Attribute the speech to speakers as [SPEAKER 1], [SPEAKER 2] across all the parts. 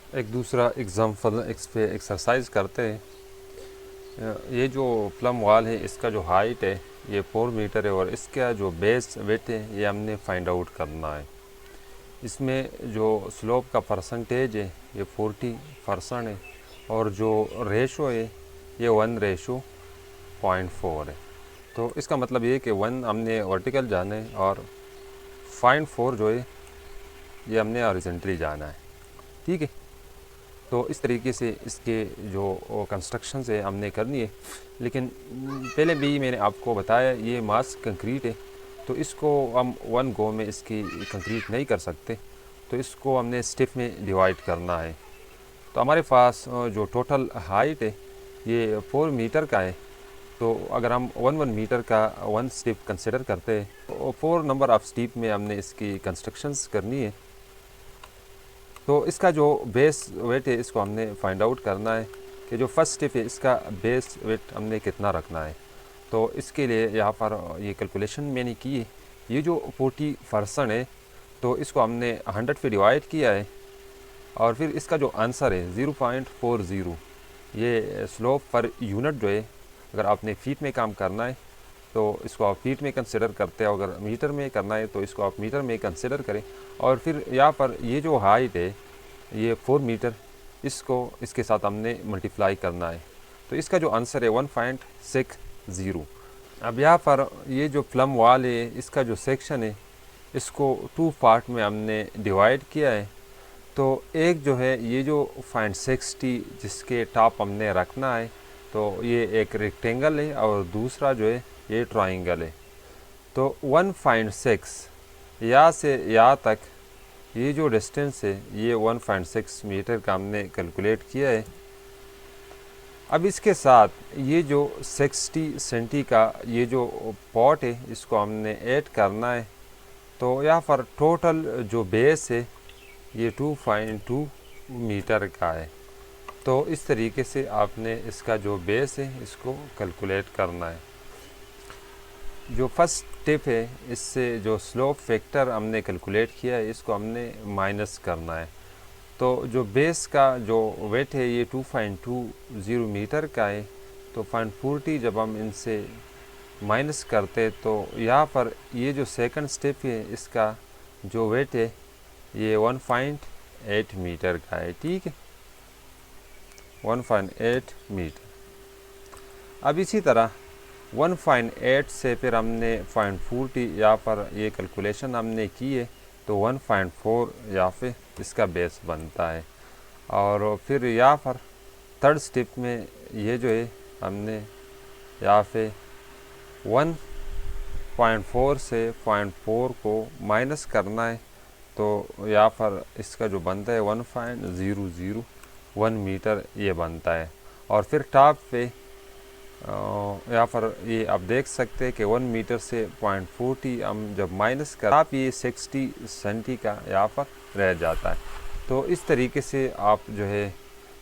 [SPEAKER 1] एक दूसरा एग्जाम्पल इस पे एक्सरसाइज करते हैं। ये जो प्लम वॉल है इसका जो हाइट है ये 4 मीटर है और इसका जो बेस वेट है ये हमने फाइंड आउट करना है। इसमें जो स्लोप का परसेंटेज है ये 40% है और जो रेशो है ये 1:0.4 है। तो इसका मतलब ये है कि 1 हमने वर्टिकल जाना है और 0.4 जो है ये हमने हॉरिजॉन्टली जाना है। ठीक है, तो इस तरीके से इसके जो कंस्ट्रक्शन है हमने करनी है। लेकिन पहले भी मैंने आपको बताया ये मास कंक्रीट है, तो इसको हम वन गो में इसकी कंक्रीट नहीं कर सकते, तो इसको हमने स्टेप में डिवाइड करना है। तो हमारे पास जो टोटल हाइट है ये 4 मीटर का है। तो अगर हम 1 मीटर का 1 स्टेप कंसिडर करते हैं तो 4 नंबर ऑफ स्टेप में हमने इसकी कंस्ट्रक्शंस करनी है। तो इसका जो बेस वेट है इसको हमने फाइंड आउट करना है कि जो फर्स्ट स्टेप है इसका बेस वेट हमने कितना रखना है। तो इसके लिए यहाँ पर ये कैलकुलेशन मैंने की है। ये जो 40% है तो इसको हमने 100 पे डिवाइड किया है और फिर इसका जो आंसर है 0.40, ये स्लोप पर यूनिट जो है, अगर आपने फीट में काम करना है तो इसको आप फीट में कंसिडर करते हो, अगर मीटर में करना है तो इसको आप मीटर में कंसिडर करें। और फिर यहाँ पर ये जो हाइट है ये 4 मीटर, इसको इसके साथ हमने मल्टीप्लाई करना है। तो इसका जो आंसर है 1.60। अब यहाँ पर ये जो प्लम वॉल है इसका जो सेक्शन है इसको 2 पार्ट में हमने डिवाइड किया है। तो एक जो है ये जो 0.60 जिसके टॉप हमने रखना है, तो ये एक रेक्टेंगल है और दूसरा जो है ये ट्राइंगल है। तो 1.6 यहाँ से यहाँ तक ये जो डिस्टेंस है ये 1.6 मीटर का हमने कैलकुलेट किया है। अब इसके साथ ये जो 60 सेंटी का ये जो पॉट है इसको हमने ऐड करना है। तो यहाँ पर टोटल जो बेस है ये 2.2 मीटर का है। तो इस तरीके से आपने इसका जो बेस है इसको कैलकुलेट करना है। जो फर्स्ट स्टेप है इससे जो स्लोप फैक्टर हमने कैलकुलेट किया है इसको हमने माइनस करना है। तो जो बेस का जो वेट है ये 2.20 मीटर का है। तो 0.40 जब हम इनसे माइनस करते तो यहाँ पर ये जो सेकंड स्टेप है इसका जो वेट है ये 1.8 मीटर का है। ठीक है, 1.8 मीटर। अब इसी तरह 1.8 से फिर हमने 0.40 यहाँ पर ये कैलकुलेशन हमने की है, तो 1.4 यहाँ पे इसका बेस बनता है। और फिर यहाँ पर थर्ड स्टेप में ये जो है हमने यहाँ पे 1.4 से 0.4 को माइनस करना है। तो यहाँ पर इसका जो बनता है 1.001 मीटर ये बनता है। और फिर टॉप पे यहाँ पर ये आप देख सकते हैं कि 1 मीटर से 0.40 हम जब माइनस कर आप ये 60 सेंटी का यहाँ पर रह जाता है। तो इस तरीके से आप जो है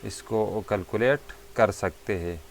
[SPEAKER 1] इसको कैलकुलेट कर सकते हैं।